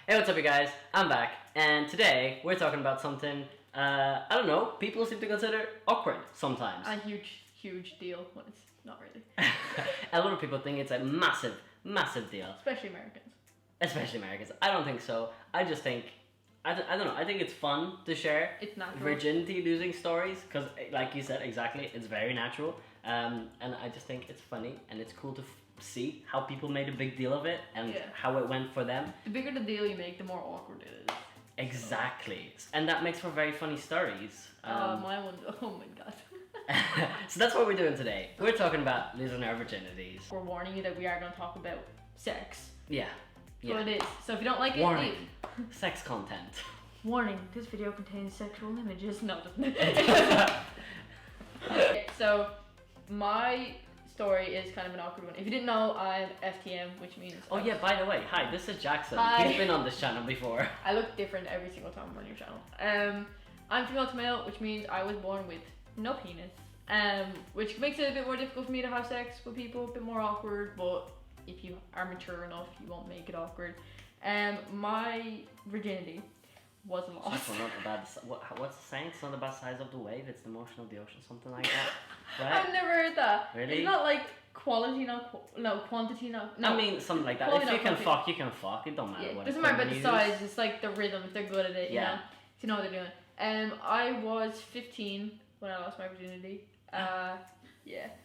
Hey, what's up, you guys? I'm back, and today we're talking about something, I don't know, people seem to consider awkward sometimes. A huge deal when it's not really. A lot of people think it's a massive deal. Especially Americans. Especially Americans. I don't think so. I just think, I don't know, I think it's fun to share It's natural. virginity losing stories, because like you said, exactly, it's very natural. And I just think it's funny, and it's cool to see how people made a big deal of it, and how it went for them. The bigger the deal you make, the more awkward it is. Exactly. And that makes for very funny stories. My one, oh my god. So that's what we're doing today. We're talking about losing our virginities. We're warning you that we are going to talk about sex. Yeah. So it is. So if you don't like it, warning. leave. Sex content. Warning, this video contains sexual images. No, it doesn't. Okay, so my story is kind of an awkward one. If you didn't know, I'm FTM, which means... Oh yeah, by the way, hi, this is Jackson. Hi. He's been on this channel before. I look different every single time I'm on your channel. I'm female to male, which means I was born with no penis. Which makes it a bit more difficult for me to have sex with people, a bit more awkward, but if you are mature enough, you won't make it awkward. My virginity was lost. What's the saying? It's not about the size of the wave, it's the motion of the ocean, something like that. Right? I've never heard that. Really? It's not like quality, no quantity, no. I mean, something like that. Quality, if you can quantity. fuck, you can fuck. It don't matter Yeah, what. it doesn't matter about the size. It's like the rhythm. If they're good at it, you know. If you know what they're doing. I was 15 when I lost my virginity. Yeah.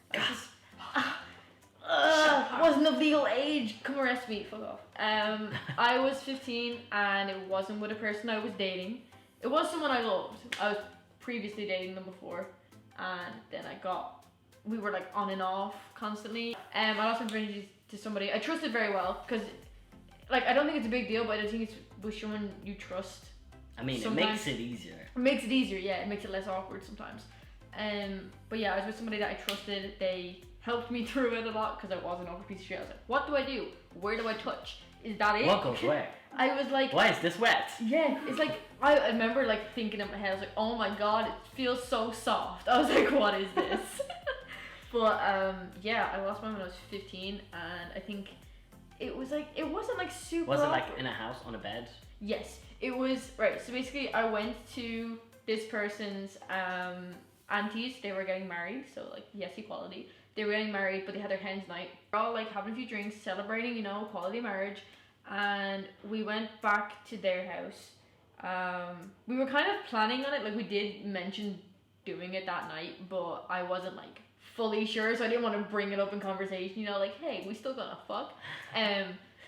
Wasn't of legal age. Come arrest me. Fuck off. I was 15 and it wasn't with a person I was dating. It was someone I loved. I was previously dating them before, and then we were like on and off constantly. I lost my virginity to somebody I trusted very well, because like I don't think it's a big deal, but I think it's with someone you trust. I mean, sometimes. it makes it easier. It makes it easier, yeah. It makes it less awkward sometimes. But yeah, I was with somebody that I trusted. They helped me through it a lot because I was an awkward piece of shit. I was like, what do I do? Where do I touch? Is that it? What goes where? I was like, why is this wet? Yeah, it's like, I remember like thinking in my head, I was like, oh my god, it feels so soft. I was like, what is this? But yeah, I lost mine when I was 15, and I think it was like, it wasn't like super Was it awkward. like in a house, on a bed? Yes, it was, right, so basically I went to this person's aunties. They were getting married, so like, yes, equality. They were getting married, but they had their hens night. We're all like having a few drinks, celebrating, you know, quality marriage. And we went back to their house. We were kind of planning on it, like we did mention doing it that night, but I wasn't like fully sure, so I didn't want to bring it up in conversation, you know, like, hey, we still gonna fuck.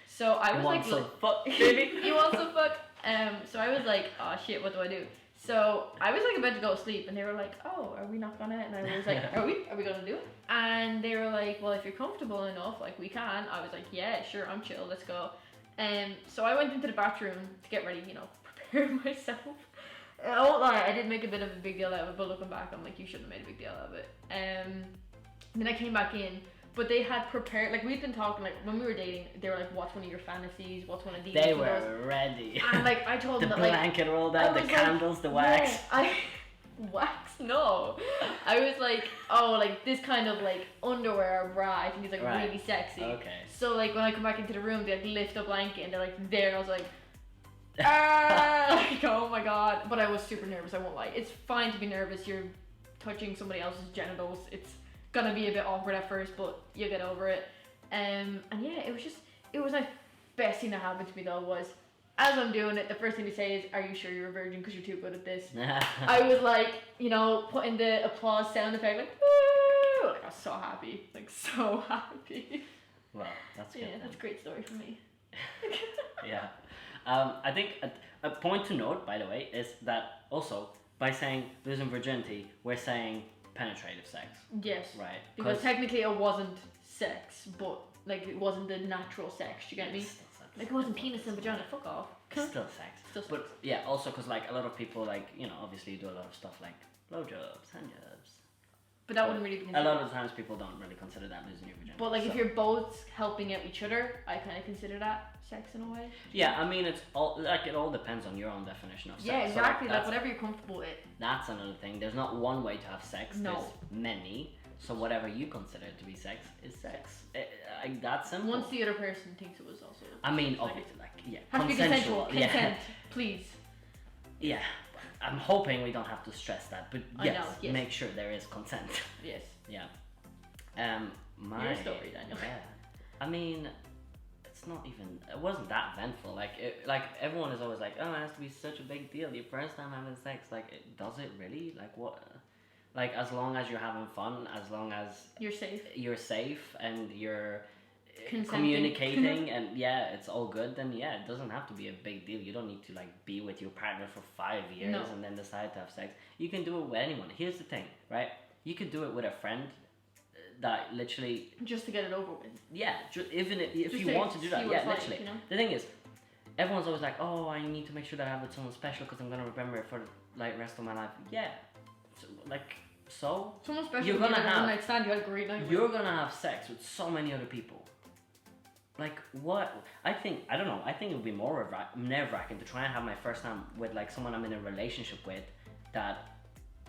So I was like, fuck, baby. you want some fuck? So I was like, oh shit, what do I do? So I was like about to go to sleep, and they were like, oh, are we not gonna? And I was like, are we gonna do it? And they were like, well, if you're comfortable enough, like we can. I was like, yeah, sure, I'm chill, let's go. So I went into the bathroom to get ready, you know, prepare myself. I won't lie, I did make a bit of a big deal out of it, but looking back, I'm like, you shouldn't have made a big deal out of it. Then I came back in, but they had prepared, like we'd been talking, like when we were dating, they were like, what's one of your fantasies, what's one of these? They were ready. And like I told them the that, like, blanket rolled out, the candles, like, the wax. Yeah, wax? No. I was like, oh, like this kind of like underwear or bra, I think is like really sexy. Okay. So like when I come back into the room, they like lift a blanket and they're like there, and I was like, like, oh my god. But I was super nervous, I won't lie. It's fine to be nervous, you're touching somebody else's genitals. It's gonna be a bit awkward at first, but you get over it. And yeah, it was my best thing that happened to me though, was as I'm doing it, the first thing to say is, are you sure you're a virgin because you're too good at this? I was like, you know, putting the applause sound effect, like, woo! Like I was so happy, like so happy. Well, that's good. Yeah, that's a great story for me. Yeah. I think a point to note, by the way, is that also by saying losing virginity, we're saying penetrative sex. Yes. Right. Because technically it wasn't sex, but like it wasn't the natural sex. Do you get me? Like it wasn't penis and vagina. Fuck off. Still sex. Still sex. But yeah, also because like a lot of people, like, you know, obviously do a lot of stuff like blowjobs, handjobs. But that wouldn't really be considered. A lot of times people don't really consider that losing your virginity. But like if you're both helping out each other, I kind of consider that sex in a way. Yeah, I mean, it's all like, it all depends on your own definition of sex. Yeah, exactly. So, like whatever you're comfortable with. That's another thing. There's not one way to have sex. No. There's many. So whatever you consider to be sex is sex. Like that simple. Once the other person thinks it was also. I mean, obviously, like Has to be consensual. Consent, please. Yeah. I'm hoping we don't have to stress that, but yes, yes. make sure there is consent. Yes. Yeah. Your story, Daniel. Yeah. I mean, it's not even. It wasn't that eventful. Like everyone is always like, oh, it has to be such a big deal. Your first time having sex, like, does it really? Like what? Like as long as you're having fun, as long as you're safe, and you're communicating, and it's all good. Then it doesn't have to be a big deal. You don't need to like be with your partner for 5 years and then decide to have sex. You can do it with anyone. Here's the thing, right? You could do it with a friend. That literally just to get it over with. Yeah, even if you want to do that, literally. Like, you know? The thing is, everyone's always like, "Oh, I need to make sure that I have with someone special because I'm gonna remember it for like rest of my life." Yeah, so someone special. You're gonna have one night stand. You had a great night. You're gonna have sex with so many other people. Like what? I don't know. I think it would be more nerve-wracking to try and have my first time with like someone I'm in a relationship with that.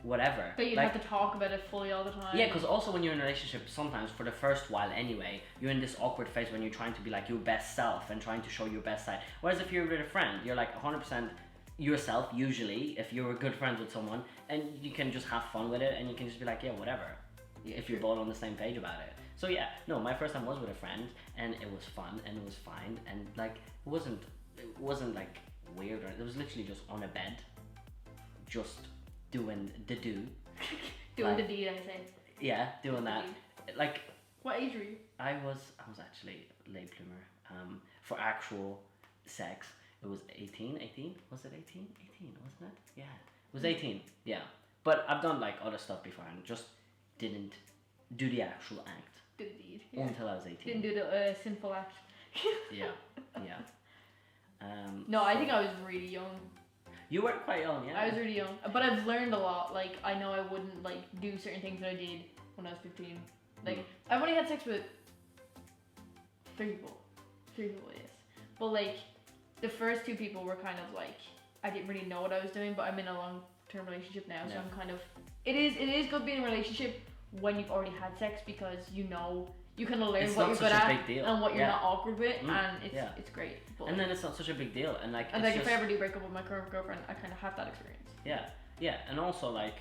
Whatever. But you'd have to talk about it fully all the time. Yeah, because also when you're in a relationship, sometimes for the first while anyway, you're in this awkward phase when you're trying to be like your best self and trying to show your best side. Whereas if you're with a friend, you're like 100% yourself usually, if you're good friends with someone, and you can just have fun with it and you can just be like, yeah, whatever. Yeah, if you're both on the same page about it. So yeah, no, my first time was with a friend and it was fun and it was fine and like it wasn't like weird, or it was literally just on a bed, just doing the doing the deed, I say. Yeah, doing that. Like, what age were you? I was actually late bloomer. For actual sex, it was 18. Was it 18? 18, wasn't it? Yeah, it was 18. Yeah, but I've done like other stuff before and just didn't do the actual act. Do the deed. Until I was 18. Didn't do the sinful act. Yeah. No, I think I was really young. You were quite young, yeah. I was really young, but I've learned a lot. Like, I know I wouldn't like do certain things that I did when I was 15. Like, I've only had sex with 3 people. 3 people, yes. But like, the first 2 people were kind of like, I didn't really know what I was doing, but I'm in a long-term relationship now, so I'm kind of. It is good being in a relationship when you've already had sex because you know. You kind of learn what you're good at and what you're not awkward with, and it's great. But and then it's not such a big deal, and like. And like, if I ever do break up with my current girlfriend, I kind of have that experience. Yeah, and also like.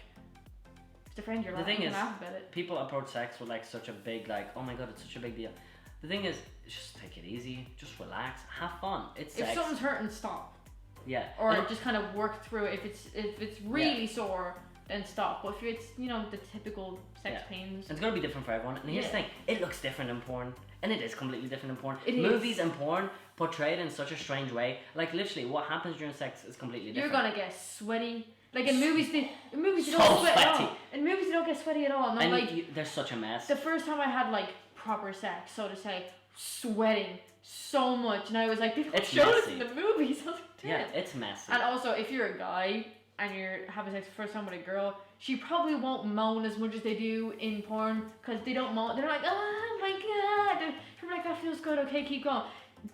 It's a friend you're the thing is, laugh about it. People approach sex with like such a big like, oh my god, it's such a big deal. The thing is, just take it easy, just relax, have fun. It's sex. If something's hurting, stop. Yeah. Or just kind of work through it. If it's really sore. Then stop. But if it's, the typical sex pains. It's going to be different for everyone. And here's the thing, it looks different in porn. And it is completely different in porn. Movies and porn portrayed in such a strange way. Like literally, what happens during sex is completely different. You're going to get sweaty. Like in movies, you don't sweat at all. In movies, you don't get sweaty at all. And there's such a mess. The first time I had like proper sex, so to say, sweating so much. And I was like, people show this in the movies. I was like, damn. Yeah, it's messy. And also, if you're a guy, and you're having sex the first time with a girl, she probably won't moan as much as they do in porn because they don't moan. They're like, oh my god. They're like, that feels good. Okay, keep going.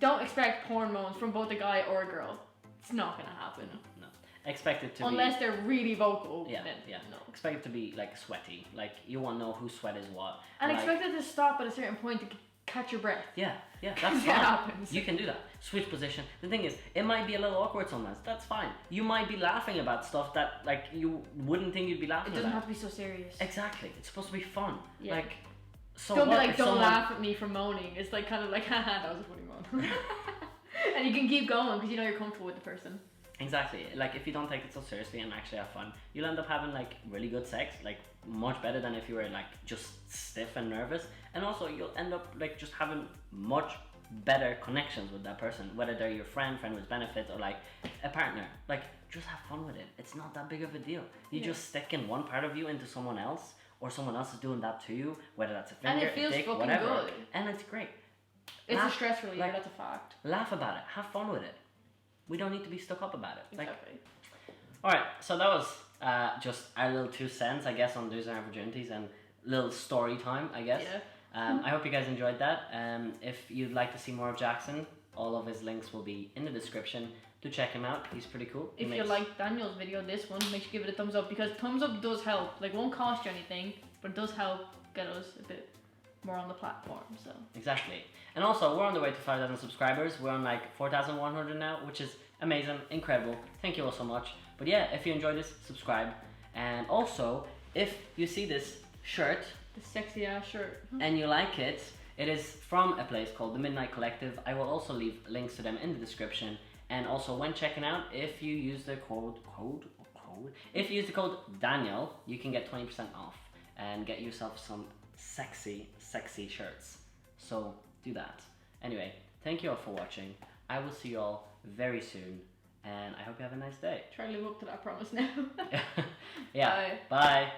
Don't expect porn moans from both a guy or a girl. It's not gonna happen. No. Expect it to unless they're really vocal. Yeah. Then, No. Expect it to be like sweaty. Like you won't know whose sweat is what. And expect it to stop at a certain point to catch your breath. Yeah, that's fine. Happens. You can do that. Switch position. The thing is, it might be a little awkward sometimes. That's fine. You might be laughing about stuff that like you wouldn't think you'd be laughing about. It doesn't have to be so serious. Exactly. It's supposed to be fun. Yeah. Like, so don't be like, don't laugh at me for moaning. It's like kind of like, haha, that was a funny moan. And you can keep going because you know you're comfortable with the person. Exactly. Like if you don't take it so seriously and actually have fun, you'll end up having like really good sex, like much better than if you were like just stiff and nervous. And also you'll end up like just having much better connections with that person, whether they're your friend with benefits or like a partner. Like just have fun with it. It's not that big of a deal. You just stick in one part of you into someone else, or someone else is doing that to you, whether that's a finger, and it feels a dick, fucking whatever. good. And it's great. It's a stress reliever, that's a fact. Laugh about it. Have fun with it. We don't need to be stuck up about it. Exactly. Alright, so that was just our little 2 cents, I guess, on losing our virginities and little story time, I guess. Yeah. I hope you guys enjoyed that. If you'd like to see more of Jackson, all of his links will be in the description. Do check him out. He's pretty cool. If you like Daniel's video, this one, make sure you give it a thumbs up because thumbs up does help. Like, it won't cost you anything, but it does help get us a bit more on the platform. So exactly. And also, we're on the way to 5,000 subscribers. We're on like 4,100 now, which is amazing, incredible. Thank you all so much. But yeah, if you enjoyed this, subscribe. And also, if you see this shirt, the sexy ass shirt, and you like it, it is from a place called the Midnight Collective. I will also leave links to them in the description. And also, when checking out, if you use the if you use the code Daniel, you can get 20% off and get yourself some sexy shirts. So do that. Anyway, thank you all for watching. I will see you all very soon, and I hope you have a nice day. Try to live up to that promise now. Yeah. Bye. Bye.